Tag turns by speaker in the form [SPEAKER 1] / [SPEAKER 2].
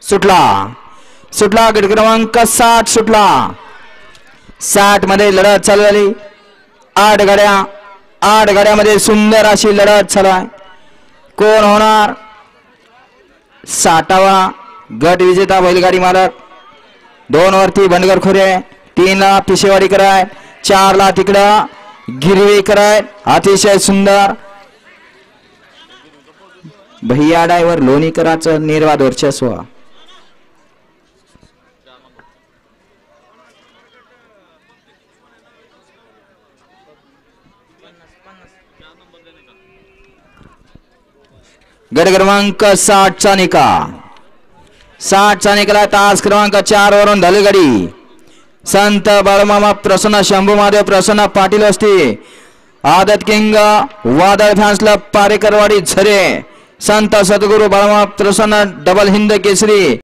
[SPEAKER 1] सुटला सुटला गट क्रमांक 60 सुटला 60 मध्ये लढत चालू झाली 8 गाड्यामध्ये सुंदर अशी लढत चालू आहे कोण होणार 60वा गट विजेता बैलगाडी मालक 2 वरती बंडगर खोरे 3 ला पिशेवाडी कराय 4 ला तिकडं गिरवी कराय अतिशय सुंदर भैया ड्रायव्हर लोणीकरांचं निर्वाद वर्चस्व गट क्रमांक 60 चा निकाल 60 चा निकाल तास क्रमांक 4 वरून धलगडी संत बाळमामा प्रसन्न शंभू महादेव प्रसन्न पाटील असते आदत किंग वादळ फॅन्स क्लब पारेकरवाडी झरे संत सद्गुरू बाळमामा प्रसन्न डबल हिंद केसरी